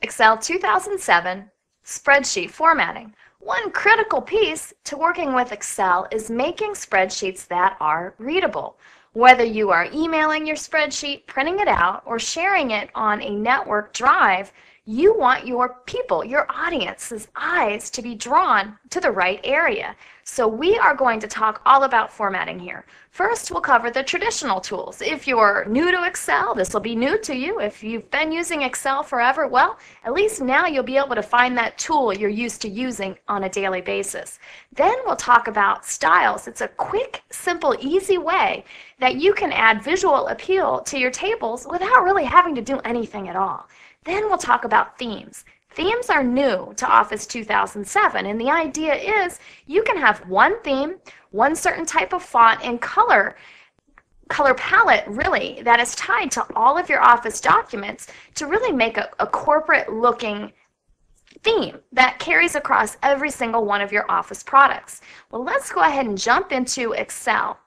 Excel 2007 Spreadsheet Formatting. One critical piece to working with Excel is making spreadsheets that are readable. Whether you are emailing your spreadsheet, printing it out, or sharing it on a network drive, you want your people, your audience's eyes to be drawn to the right area. So we are going to talk all about formatting here. First, we'll cover the traditional tools. If you're new to Excel, this will be new to you. If you've been using Excel forever, well, at least now you'll be able to find that tool you're used to using on a daily basis. Then we'll talk about styles. It's a quick, simple, easy way that you can add visual appeal to your tables without really having to do anything at all. Then we'll talk about themes. Themes are new to Office 2007, and the idea is you can have one theme, one certain type of font and color palette really that is tied to all of your Office documents to really make a corporate looking theme that carries across every single one of your Office products. Well, let's go ahead and jump into Excel.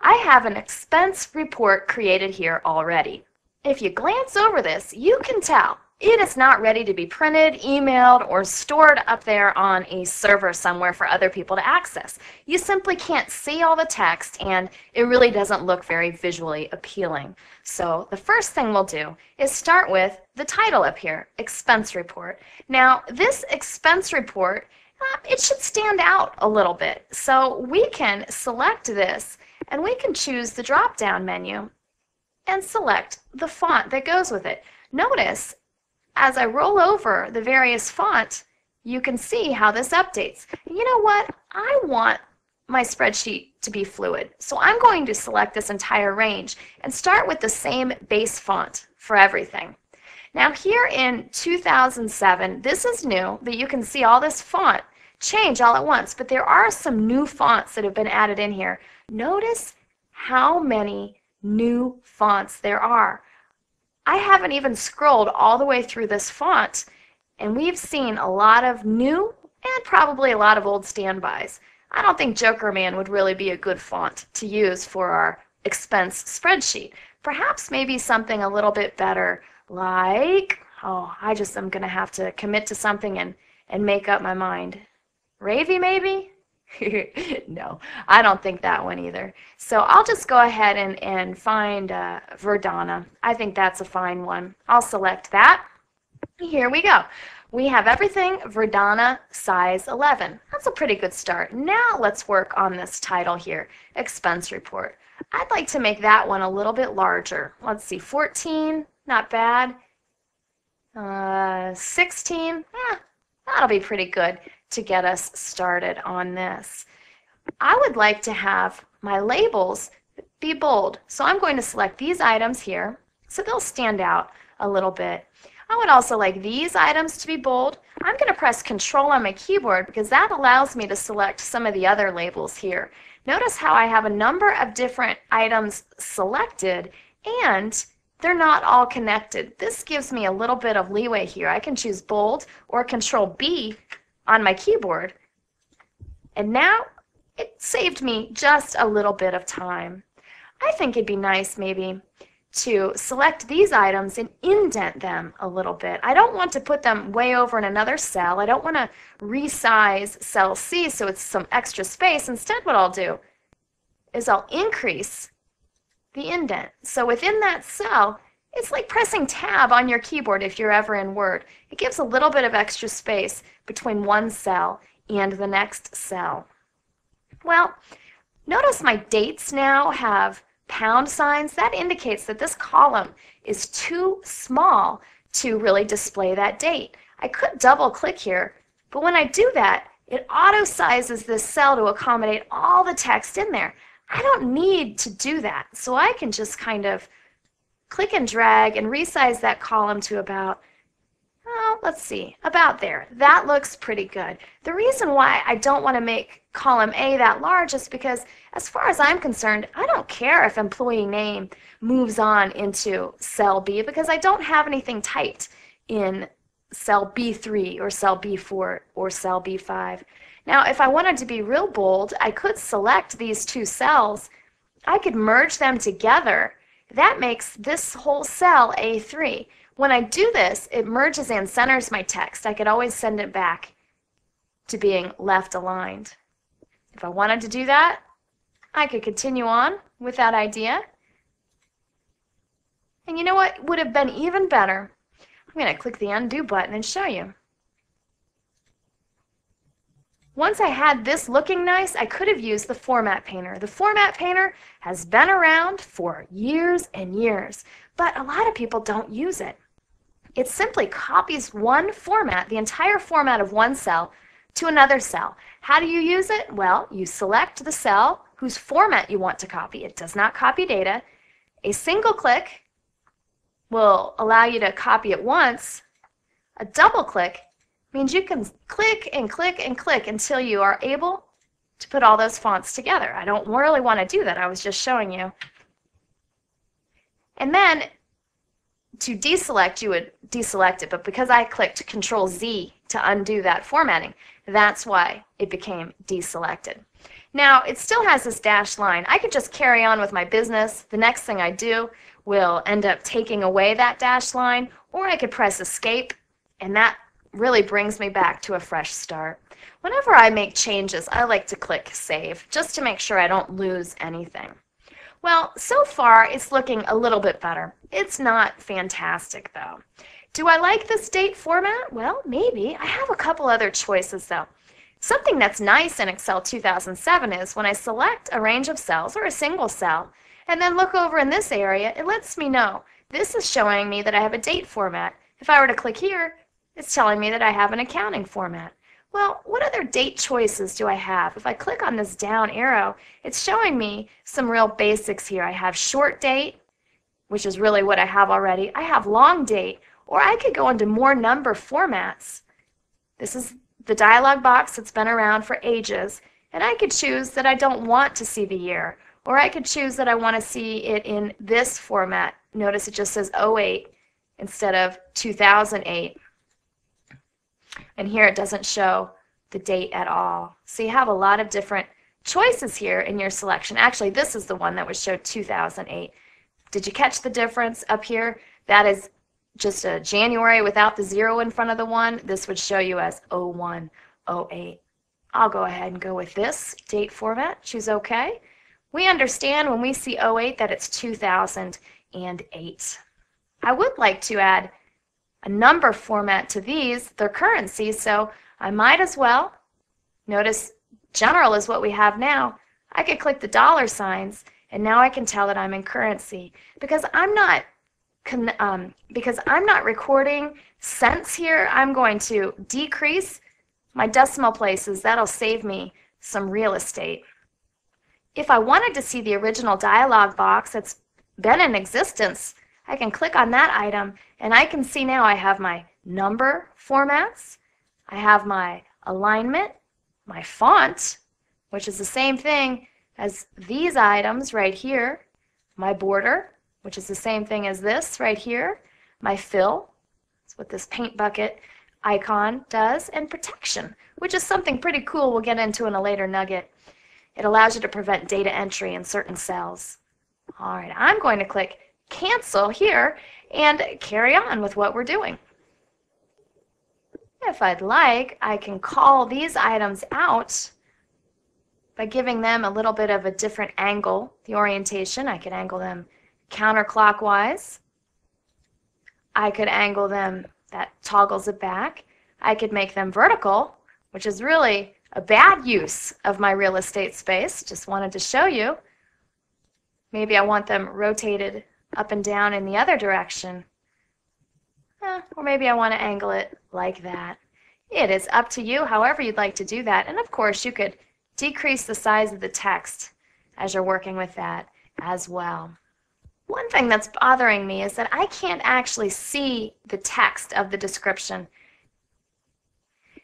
I have an expense report created here already. If you glance over this, you can tell it is not ready to be printed, emailed, or stored up there on a server somewhere for other people to access. You simply can't see all the text, and it really doesn't look very visually appealing. So the first thing we'll do is start with the title up here, Expense Report. Now, this expense report, it should stand out a little bit. So we can select this, and we can choose the drop-down menu and select the font that goes with it. Notice, as I roll over the various fonts, you can see how this updates. You know what? I want my spreadsheet to be fluid, so I'm going to select this entire range and start with the same base font for everything. Now here in 2007, this is new, that you can see all this font change all at once, but there are some new fonts that have been added in here. Notice how many new fonts there are. I haven't even scrolled all the way through this font, and we've seen a lot of new and probably a lot of old standbys. I don't think Jokerman would really be a good font to use for our expense spreadsheet. Perhaps maybe something a little bit better like, I just am going to have to commit to something and make up my mind. Ravy maybe? No, I don't think that one either. So I'll just go ahead and find Verdana. I think that's a fine one. I'll select that. Here we go. We have everything Verdana size 11. That's a pretty good start. Now let's work on this title here, Expense Report. I'd like to make that one a little bit larger. Let's see, 14, not bad. 16, that'll be pretty good to get us started on this. I would like to have my labels be bold, so I'm going to select these items here so they'll stand out a little bit. I would also like these items to be bold. I'm going to press Control on my keyboard because that allows me to select some of the other labels here. Notice how I have a number of different items selected and they're not all connected. This gives me a little bit of leeway here. I can choose bold or Control B on my keyboard, and now it saved me just a little bit of time. I think it'd be nice maybe to select these items and indent them a little bit. I don't want to put them way over in another cell. I don't want to resize cell C so it's some extra space. Instead, what I'll do is I'll increase the indent. So within that cell, it's like pressing tab on your keyboard if you're ever in Word. It gives a little bit of extra space between one cell and the next cell. Well, notice my dates now have pound signs. That indicates that this column is too small to really display that date. I could double click here, but when I do that, it auto sizes this cell to accommodate all the text in there. I don't need to do that, so I can just kind of click and drag and resize that column to about, let's see, about there. That looks pretty good. The reason why I don't want to make column A that large is because, as far as I'm concerned, I don't care if employee name moves on into cell B because I don't have anything typed in cell B3 or cell B4 or cell B5. Now, if I wanted to be real bold, I could select these two cells. I could merge them together. That makes this whole cell A3. When I do this, it merges and centers my text. I could always send it back to being left aligned. If I wanted to do that, I could continue on with that idea. And you know what would have been even better? I'm going to click the undo button and show you. Once I had this looking nice, I could have used the Format Painter. The Format Painter has been around for years and years, but a lot of people don't use it. It simply copies one format, the entire format of one cell, to another cell. How do you use it? Well, you select the cell whose format you want to copy. It does not copy data. A single click will allow you to copy it once. A double click means you can click and click and click until you are able to put all those fonts together. I don't really want to do that. I was just showing you. And then to deselect, you would deselect it, but because I clicked Control Z to undo that formatting, that's why it became deselected. Now, it still has this dashed line. I could just carry on with my business. The next thing I do will end up taking away that dashed line, or I could press Escape, and that really brings me back to a fresh start. Whenever I make changes, I like to click Save, just to make sure I don't lose anything. Well, so far it's looking a little bit better. It's not fantastic though. Do I like this date format? Well, maybe. I have a couple other choices though. Something that's nice in Excel 2007 is when I select a range of cells or a single cell and then look over in this area, it lets me know this is showing me that I have a date format. If I were to click here, it's telling me that I have an accounting format. Well, what other date choices do I have? If I click on this down arrow, it's showing me some real basics here. I have short date, which is really what I have already. I have long date, or I could go into more number formats. This is the dialog box that's been around for ages, and I could choose that I don't want to see the year, or I could choose that I want to see it in this format. Notice it just says 08 instead of 2008. And here it doesn't show the date at all. So you have a lot of different choices here in your selection. Actually, this is the one that would show 2008. Did you catch the difference up here? That is just a January without the 0 in front of the 1. This would show you as 01, 08. I'll go ahead and go with this date format. Choose OK. We understand when we see 08 that it's 2008. I would like to add a number format to these, their currency, so I might as well. Notice general is what we have now. I could click the dollar signs and now I can tell that I'm in currency because I'm not recording cents here. I'm going to decrease my decimal places. That'll save me some real estate. If I wanted to see the original dialog box that's been in existence, I can click on that item and I can see now I have my number formats, I have my alignment, my font, which is the same thing as these items right here, my border, which is the same thing as this right here, my fill, that's what this paint bucket icon does, and protection, which is something pretty cool we'll get into in a later nugget. It allows you to prevent data entry in certain cells. All right, I'm going to click Cancel here and carry on with what we're doing. If I'd like, I can call these items out by giving them a little bit of a different angle, the orientation. I could angle them counterclockwise. I could angle them, that toggles it back. I could make them vertical, which is really a bad use of my real estate space. Just wanted to show you. Maybe I want them rotated up and down in the other direction. Or maybe I want to angle it like that. It is up to you, however you'd like to do that. And of course, you could decrease the size of the text as you're working with that as well. One thing that's bothering me is that I can't actually see the text of the description.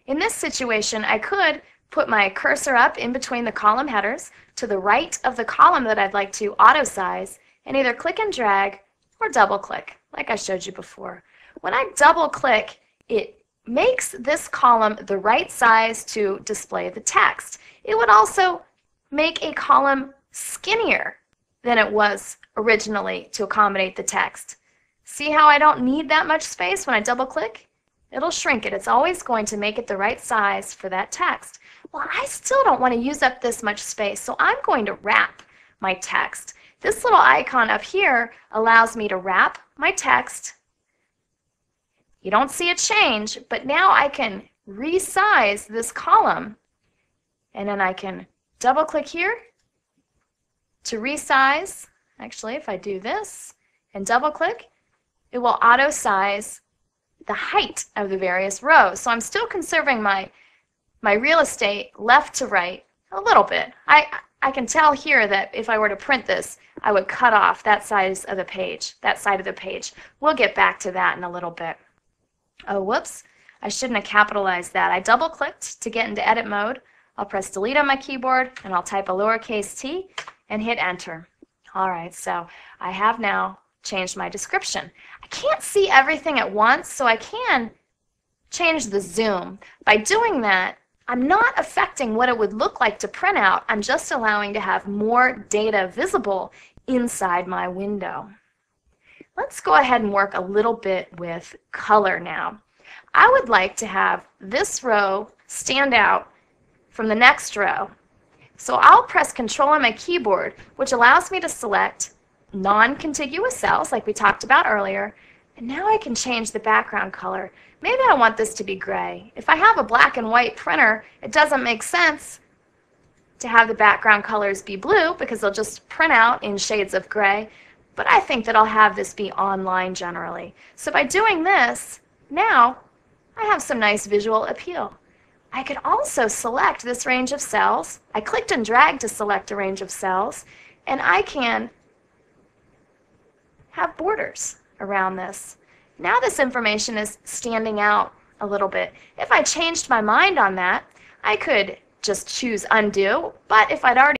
In this situation, I could put my cursor up in between the column headers to the right of the column that I'd like to auto size and either click and drag or double click, like I showed you before. When I double click, it makes this column the right size to display the text. It would also make a column skinnier than it was originally to accommodate the text. See how I don't need that much space when I double click? It'll shrink it. It's always going to make it the right size for that text. Well, I still don't want to use up this much space, so I'm going to wrap my text. This little icon up here allows me to wrap my text. You don't see it change, but now I can resize this column, and then I can double click here to resize. Actually, if I do this and double click, it will auto size the height of the various rows. So I'm still conserving my real estate left to right a little bit. I can tell here that if I were to print this, I would cut off that size of the page, that side of the page. We'll get back to that in a little bit. Oh, whoops. I shouldn't have capitalized that. I double clicked to get into edit mode. I'll press delete on my keyboard and I'll type a lowercase t and hit enter. All right, so I have now changed my description. I can't see everything at once, so I can change the zoom. By doing that, I'm not affecting what it would look like to print out. I'm just allowing to have more data visible inside my window. Let's go ahead and work a little bit with color now. I would like to have this row stand out from the next row. So I'll press Control on my keyboard, which allows me to select non-contiguous cells like we talked about earlier, and now I can change the background color. Maybe I want this to be gray. If I have a black and white printer, it doesn't make sense to have the background colors be blue because they'll just print out in shades of gray, but I think that I'll have this be online generally. So by doing this, now I have some nice visual appeal. I could also select this range of cells. I clicked and dragged to select a range of cells, and I can have borders around this. Now this information is standing out a little bit. If I changed my mind on that, I could just choose undo, but if I'd already